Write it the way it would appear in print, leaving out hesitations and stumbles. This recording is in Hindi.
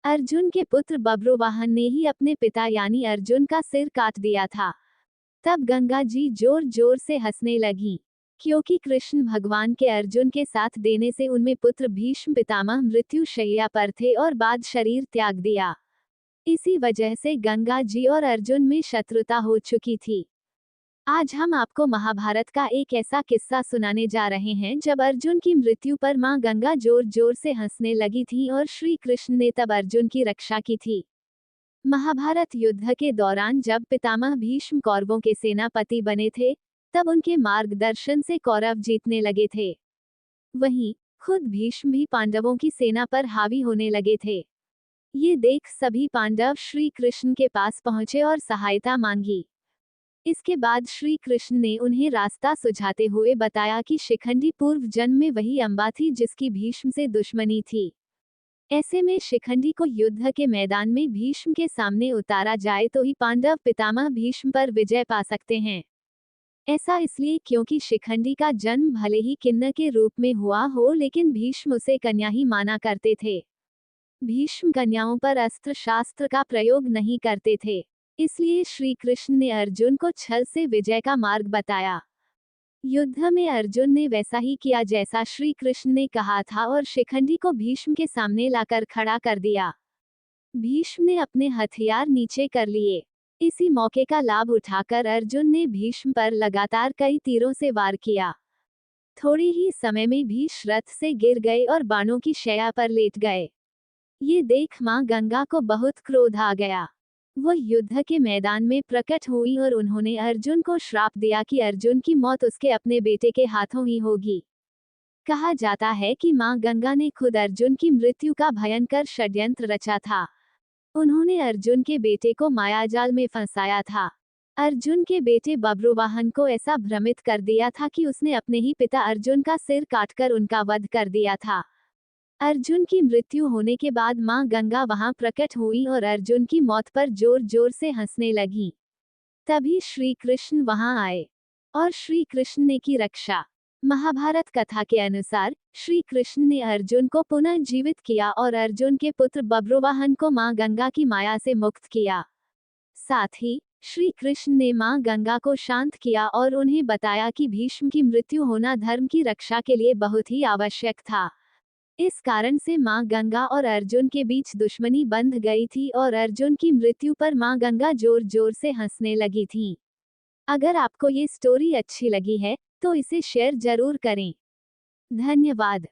अर्जुन के पुत्र बब्रुवाहन ने ही अपने पिता यानी अर्जुन का सिर काट दिया था। तब गंगा जी जोर जोर से हंसने लगी, क्योंकि कृष्ण भगवान के अर्जुन के साथ देने से उनमें पुत्र भीष्म पितामह मृत्यु शैया पर थे और बाद शरीर त्याग दिया। इसी वजह से गंगा जी और अर्जुन में शत्रुता हो चुकी थी। आज हम आपको महाभारत का एक ऐसा किस्सा सुनाने जा रहे हैं जब अर्जुन की मृत्यु पर मां गंगा जोर जोर से हंसने लगी थी और श्री कृष्ण ने तब अर्जुन की रक्षा की थी। महाभारत युद्ध के दौरान जब पितामह भीष्म कौरवों के सेनापति बने थे, तब उनके मार्गदर्शन से कौरव जीतने लगे थे। वहीं खुद भीष्म भी पांडवों की सेना पर हावी होने लगे थे। ये देख सभी पांडव श्री कृष्ण के पास पहुंचे और सहायता मांगी। इसके बाद श्री कृष्ण ने उन्हें रास्ता सुझाते हुए बताया कि शिखंडी पूर्व जन्म में वही अंबा थी जिसकी भीष्म से दुश्मनी थी। ऐसे में शिखंडी को युद्ध के मैदान में भीष्म के सामने उतारा जाए तो ही पांडव पितामह भीष्म पर विजय पा सकते हैं। ऐसा इसलिए क्योंकि शिखंडी का जन्म भले ही किन्नर के रूप में हुआ हो, लेकिन भीष्म उसे कन्या ही माना करते थे। भीष्म कन्याओं पर अस्त्र शास्त्र का प्रयोग नहीं करते थे, इसलिए श्री कृष्ण ने अर्जुन को छल से विजय का मार्ग बताया। युद्ध में अर्जुन ने वैसा ही किया जैसा श्री कृष्ण ने कहा था और शिखंडी को भीष्म के सामने लाकर खड़ा कर दिया। भीष्म ने अपने हथियार नीचे कर लिए। इसी मौके का लाभ उठाकर अर्जुन ने भीष्म पर लगातार कई तीरों से वार किया। थोड़ी ही समय में भीष्म रथ से गिर गए और बाणों की शैया पर लेट गए। ये देख मां गंगा को बहुत क्रोध आ गया। वह युद्ध के मैदान में प्रकट हुई और उन्होंने अर्जुन को श्राप दिया कि अर्जुन की मौत उसके अपने बेटे के हाथों ही होगी। कहा जाता है कि मां गंगा ने खुद अर्जुन की मृत्यु का भयंकर षड्यंत्र रचा था। उन्होंने अर्जुन के बेटे को मायाजाल में फंसाया था। अर्जुन के बेटे बब्रुवाहन को ऐसा भ्रमित कर दिया था कि उसने अपने ही पिता अर्जुन का सिर काटकर उनका वध कर दिया था। अर्जुन की मृत्यु होने के बाद मां गंगा वहां प्रकट हुई और अर्जुन की मौत पर जोर जोर से हंसने लगी। तभी श्री कृष्ण वहां आए और श्री कृष्ण ने की रक्षा। महाभारत कथा के अनुसार श्री कृष्ण ने अर्जुन को पुनः जीवित किया और अर्जुन के पुत्र बब्रुवाहन को मां गंगा की माया से मुक्त किया। साथ ही श्री कृष्ण ने मां गंगा को शांत किया और उन्हें बताया कि भीष्म की मृत्यु होना धर्म की रक्षा के लिए बहुत ही आवश्यक था। इस कारण से मां गंगा और अर्जुन के बीच दुश्मनी बंध गई थी और अर्जुन की मृत्यु पर मां गंगा जोर जोर से हंसने लगी थी। अगर आपको ये स्टोरी अच्छी लगी है तो इसे शेयर जरूर करें। धन्यवाद।